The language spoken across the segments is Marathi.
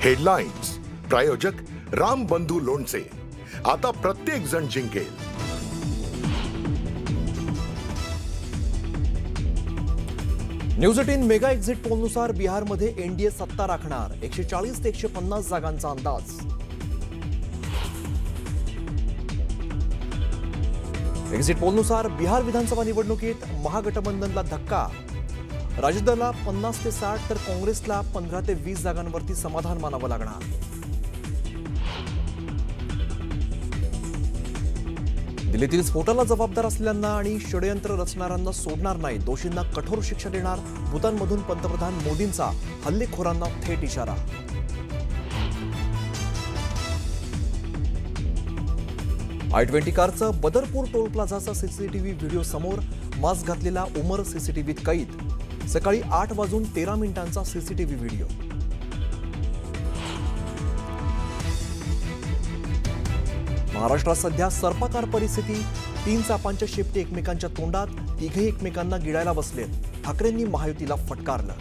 हेडलाइन्स प्रायोजक राम बंधू लोणचे। आता प्रत्येक जण जिंकेल। न्यूज 18 मेगा एक्झिट पोलनुसार बिहारमध्ये एनडीए सत्ता राखणार, 140 ते 150 जागांचा अंदाज। एक्झिट पोलनुसार बिहार विधानसभा निवडणुकीत महागठबंधनला धक्का, राजदला 50 ते 60 तर काँग्रेसला 15 ते 20 जागांवरती समाधान मानावं लागणार। दिल्लीतील स्फोटाला जबाबदार असलेल्यांना आणि षडयंत्र रचणाऱ्यांना सोडणार नाही, दोषींना कठोर शिक्षा देणार। भूतानमधून पंतप्रधान मोदींचा हल्लेखोरांना थेट इशारा। I-20 कारचं बदरपूर टोल प्लाझाचा सीसीटीव्ही व्हिडिओ समोर, मास्क घातलेला उमर सीसीटीव्हीत कैद। सकाळी 8:13 सीसीटीव्ही व्हिडिओ। महाराष्ट्रात सध्या सर्पाकार परिस्थिती, 3 सापांच्या शेपटी एकमेकांच्या तोंडात, तिघे एकमेकांना गिळायला बसलेत। ठाकरेंनी महायुतीला फटकारलं।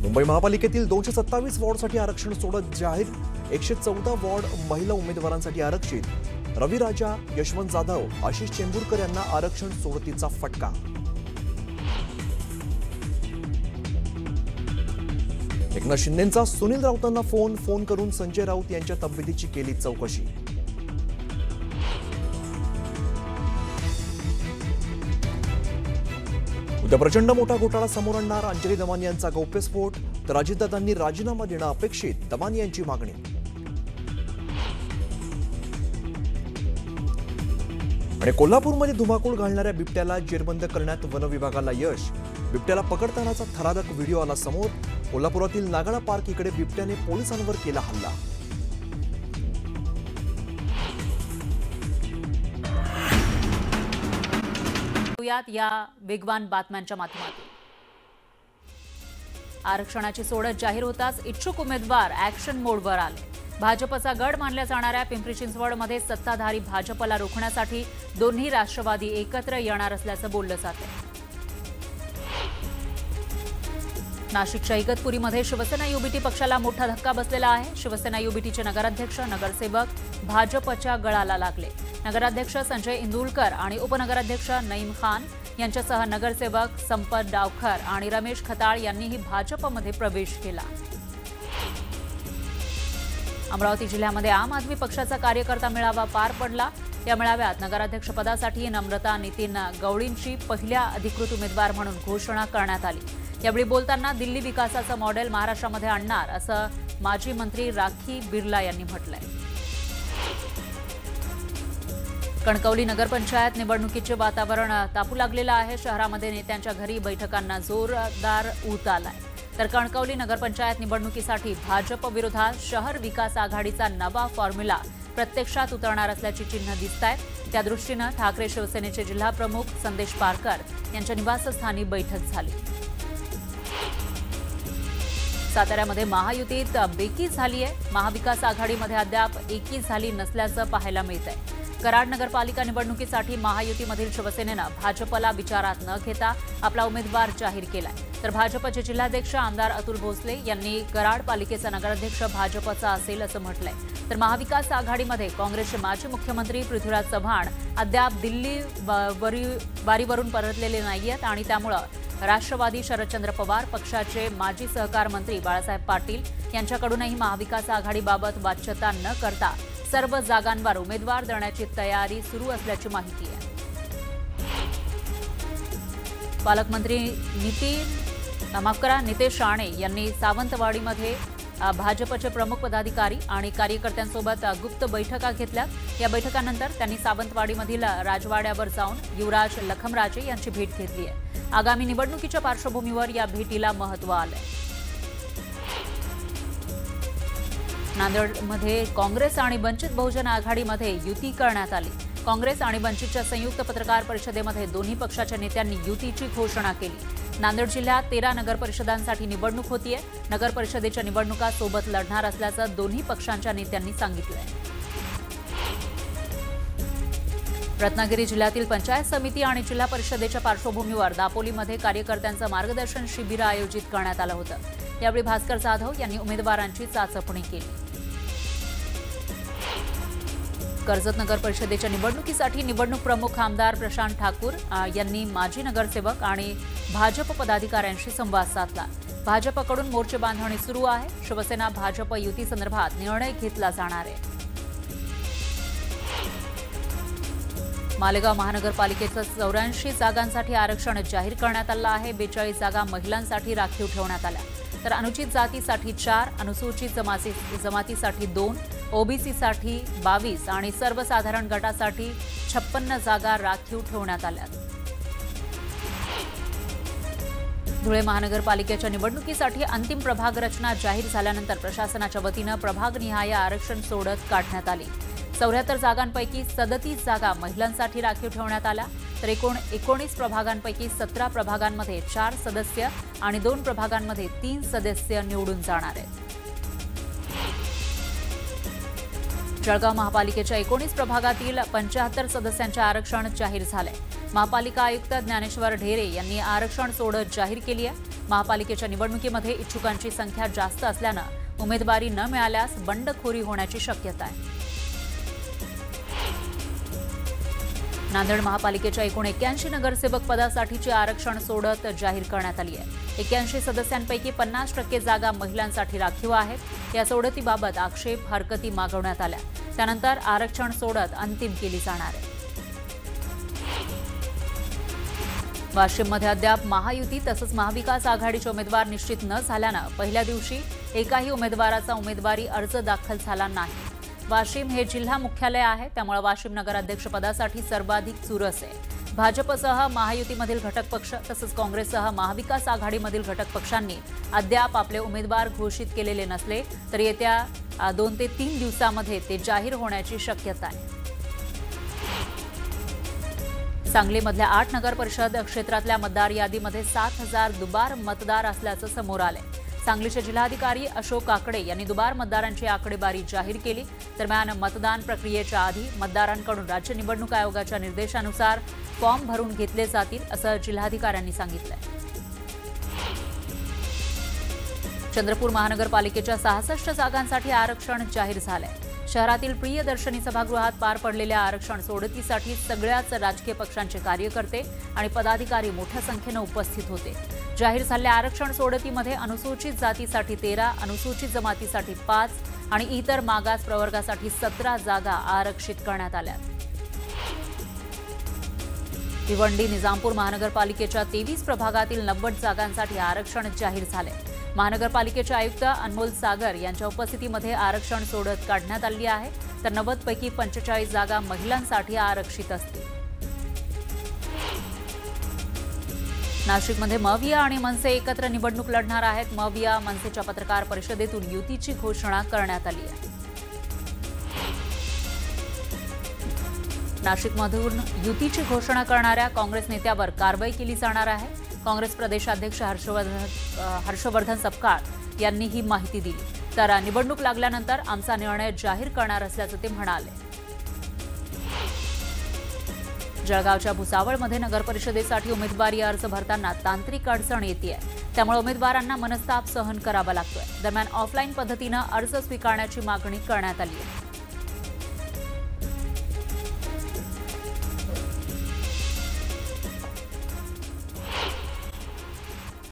मुंबई महापालिकेतील 227 वॉर्डसाठी आरक्षण सोडत जाहीर, 114 वॉर्ड महिला उमेदवारांसाठी आरक्षित। रवी राजा, यशवंत जाधव, आशिष चेंबूरकर यांना आरक्षण सोडतीचा फटका। एकनाथ शिंदेंचा सुनील राऊतांना फोन करून संजय राऊत यांच्या तब्येतीची केली चौकशी। उद्या प्रचंड मोठा घोटाळा समोर आणणार अंजली दमानी यांचा गौप्यस्फोट, तर अजितदादांनी राजीनामा देणं अपेक्षित, दमानी यांची मागणी। आणि कोल्हापूरमध्ये धुमाकूळ घालणाऱ्या बिबट्याला जेरबंद करण्यात वन विभागाला यश, बिबट्याला पकडतानाचा थरारक व्हिडिओ आला समोर। कोल्हापुरातील नागाळा पार्क इकडे बिबट्याने पोलिसांवर केला हल्ला। या वेगवान बातम्यांच्या माध्यमातून आरक्षणाची सोडत जाहीर होताच इच्छुक उमेदवार ऍक्शन मोडवर आले। भाजपचा गड मानल्या जाणाऱ्या पिंपरी चिंचवडमध्ये सत्ताधारी भाजपला रोखण्यासाठी दोन्ही राष्ट्रवादी एकत्र येणार असल्याचं बोललं जातं। नाशिकच्या इगतपुरीमध्ये शिवसेना युबीटी पक्षाला मोठा धक्का बसलेला आहे। शिवसेना युबीटीचे नगराध्यक्ष, नगरसेवक भाजपच्या गळाला लागले। नगराध्यक्ष संजय इंदुलकर आणि उपनगराध्यक्ष नईम खान यांच्यासह नगरसेवक संपत डावखर आणि रमेश खताळ यांनीही भाजपमध्ये प्रवेश केला। अमरावती जिल्ह्यामध्ये आम आदमी पक्षाचा कार्यकर्ता मेळावा पार पडला। या मेळाव्यात नगराध्यक्षपदासाठी नम्रता नितीन गवळींची पहिल्या अधिकृत उमेदवार म्हणून घोषणा करण्यात आली। यावेळी बोलताना दिल्ली विकासाचं मॉडेल महाराष्ट्रामध्ये आणणार असं माजी मंत्री राखी बिर्ला यांनी म्हटलंय। कणकवली नगरपंचायत निवडणुकीचे वातावरण तापू लागलेलं आहे। शहरामध्ये नेत्यांच्या घरी बैठकांना जोरदार ऊत आलाय। तर कणकवली नगरपंचायत निवडणुकीसाठी भाजप विरोधात शहर विकास आघाडीचा नवा फॉर्म्युला प्रत्यक्षात उतरणार असल्याची चिन्ह दिसतायत। त्या दृष्टीनं ठाकरे शिवसेनेचे जिल्हा प्रमुख संदेश पारकर यांच्या निवासस्थानी बैठक झाली। साताऱ्यामध्ये महायुतीत बेकी झाली आहे। महाविकास आघाडीमध्ये अद्याप एकी झाली नसल्याचं पाहायला मिळतंय। कराड नगरपालिका निवडणुकीसाठी महायुतीमधील शिवसेनेनं भाजपला विचारात न घेता आपला उमेदवार जाहीर केलाय। तर भाजपचे जिल्हाध्यक्ष आमदार अतुल भोसले यांनी कराड पालिकेचा नगराध्यक्ष भाजपचा असेल असं म्हटलंय। तर महाविकास आघाडीमध्ये काँग्रेसचे माजी मुख्यमंत्री पृथ्वीराज चव्हाण अद्याप दिल्ली वारीवरून परतलेले नाहीयेत आणि त्यामुळे राष्ट्रवादी शरदचंद्र पवार पक्षाचे माजी सहकार मंत्री बाळासाहेब पाटील यांच्याकडूनही महाविकास आघाडीबाबत वाच्यता न करता सर्व जागांवर उमेदवार देण्याची तयारी सुरू असल्याची माहिती आहे। पालकमंत्री नितेश राणे यांनी सावंतवाडीमध्ये भाजपचे प्रमुख पदाधिकारी आणि कार्यकर्त्यांसोबत गुप्त बैठका घेतल्या। या बैठकानंतर त्यांनी सावंतवाडीमधील राजवाड्यावर जाऊन युवराज लखमराजे यांची भेट घेतली आहे। आगामी निवडणुकीच्या पार्श्वभूमीवर या भेटीला महत्त्व आलंय। नांदेडमध्ये काँग्रेस आणि वंचित बहुजन आघाडीमध्ये युती करण्यात आली। काँग्रेस आणि वंचितच्या संयुक्त पत्रकार परिषदेमध्ये दोन्ही पक्षाच्या नेत्यांनी युतीची घोषणा केली। नांदेड जिल्ह्यात 13 नगरपरिषदांसाठी निवडणूक होतीये। नगरपरिषदेच्या निवडणुका सोबत लढणार असल्याचं दोन्ही पक्षांच्या नेत्यांनी सांगितलंय। रत्नागिरी जिल्ह्यातील पंचायत समिती आणि जिल्हा परिषदेच्या पार्श्वभूमीवर दापोलीमध्ये कार्यकर्त्यांचं मार्गदर्शन शिबिर आयोजित करण्यात आलं होतं। यावेळी भास्कर जाधव यांनी उमेदवारांची चाचपणी केली। कर्जत नगर परिषदेच्या निवडणुकीसाठी निवडणूक प्रमुख आमदार प्रशांत ठाकूर यांनी माजी नगरसेवक आणि भाजप पदाधिकाऱ्यांशी संवाद साधला। भाजपकडून मोर्चे बांधणी सुरू आहे। शिवसेना भाजप युती संदर्भात निर्णय घेतला जाणार आहे। मालेगाव महानगरपालिकेचं 84 जागांसाठी आरक्षण जाहीर करण्यात आलं आहे। 42 जागा महिलांसाठी राखीव ठेवण्यात आल्या, तर अनुचित जातीसाठी 4, अनुसूचित जमातीसाठी 2, ओबीसीसाठी 22 आणि सर्वसाधारण गटासाठी 56 जागा राखीव ठेवण्यात आल्या। धुळे महानगरपालिकेच्या निवडणुकीसाठी अंतिम प्रभाग रचना जाहीर झाल्यानंतर प्रशासनाच्या वतीनं प्रभागनिहाय आरक्षण सोडत काढण्यात आली। 74 जागांपैकी 37 जागा महिलांसाठी राखीव ठेवण्यात आल्या, तर एकूण 19 प्रभागांपैकी 17 प्रभागांमध्ये 4 सदस्य आणि 2 प्रभागांमध्ये 3 सदस्य निवडून जाणार आहेत। जळगाव महापालिकेच्या 19 प्रभागातील 75 सदस्यांचे आरक्षण जाहीर झाले। महापालिका आयुक्त ज्ञानेश्वर ढेरे यांनी आरक्षण सोडत जाहीर केली आहे। महापालिकेच्या निवडणुकीमध्ये इच्छुकांची संख्या जास्त असल्यानं उमेदवारी न मिळाल्यास बंडखोरी होण्याची शक्यता आहे। नांदेड महापालिकेच्या एकूण 81 नगरसेवक पदासाठीचे आरक्षण सोडत जाहीर करण्यात आली आहे। 81 सदस्यांपैकी 50% जागा महिलांसाठी राखीव आहेत। या सोडतीबाबत आक्षेप हरकती मागवण्यात आल्या, त्यानंतर आरक्षण सोडत अंतिम केली जाणार आहे। वाशिममध्ये अद्याप महायुती तसंच महाविकास आघाडीचे उमेदवार निश्चित न झाल्यानं पहिल्या दिवशी एकाही उमेदवाराचा उमेदवारी अर्ज दाखल झाला नाही। वाशिम हे जिल्हा मुख्यालय आहे, त्यामुळे वाशिम नगराध्यक्षपदासाठी सर्वाधिक चुरस आहे। भाजपसह महायुतीमधील घटक पक्ष तसंच काँग्रेससह महाविकास आघाडीमधील घटक पक्षांनी अद्याप आपले उमेदवार घोषित केलेले नसले तर येत्या 2 ते 3 दिवसांमध्ये ते जाहीर होण्याची शक्यता आहे। सांगलीमधल्या 8 नगर परिषद क्षेत्रातल्या मतदार यादीमध्ये 7000 दुबार मतदार असल्याचं समोर आलंय। सांगलीचे जिल्हाधिकारी अशोक काकडे यांनी दुबार मतदारांची आकडेवारी जाहीर केली। दरम्यान मतदान प्रक्रियेच्या आधी मतदारांकडून राज्य निवडणूक आयोगाच्या निर्देशानुसार फॉर्म भरून घेतले जातील असं जिल्हाधिकाऱ्यांनी सांगितलंय। चंद्रपूर महानगरपालिकेच्या 66 जागांसाठी आरक्षण जाहीर झालंय। शहरातील प्रियदर्शनी सभागृहात पार पडलेल्या आरक्षण सोडतीसाठी सगळ्याच राजकीय पक्षांचे कार्यकर्ते आणि पदाधिकारी मोठ्या संख्येनं उपस्थित होते। जाहीर झालेल्या आरक्षण सोडतीमध्ये अनुसूचित जातीसाठी 13, अनुसूचित जमातीसाठी 5 आणि इतर मागास प्रवर्गासाठी 17 जागा आरक्षित करण्यात आल्या। भिवंडी निजामपूर महानगरपालिकेच्या 23 प्रभागातील 90 जागांसाठी आरक्षण जाहीर झाले। महानगरपालिकेचे आयुक्त अनमोल सागर यांच्या उपस्थितीमध्ये आरक्षण सोडत काढण्यात आली आहे, तर 90 पैकी 45 जागा महिलांसाठी आरक्षित असतील। नाशिकमध्ये मविया आणि मनसे एकत्र निवडणूक लढणार आहेत। मविया मनसेच्या पत्रकार परिषदेतून युतीची घोषणा करण्यात आली आहे। नाशिकमधून युतीची घोषणा करणाऱ्या काँग्रेस नेत्यावर कारवाई केली जाणार आहे। काँग्रेस प्रदेशाध्यक्ष हर्षवर्धन सपकाळ यांनी ही माहिती दिली, तर निवडणूक लागल्यानंतर आमचा निर्णय जाहीर करणार असल्याचं ते म्हणाले। जळगावच्या भुसावळमध्ये नगरपरिषदेसाठी उमेदवारी अर्ज भरताना तांत्रिक अडचण येते, त्यामुळे उमेदवारांना मनस्ताप सहन करावा लागतोय। दरम्यान ऑफलाईन पद्धतीनं अर्ज स्वीकारण्याची मागणी करण्यात आली आहे।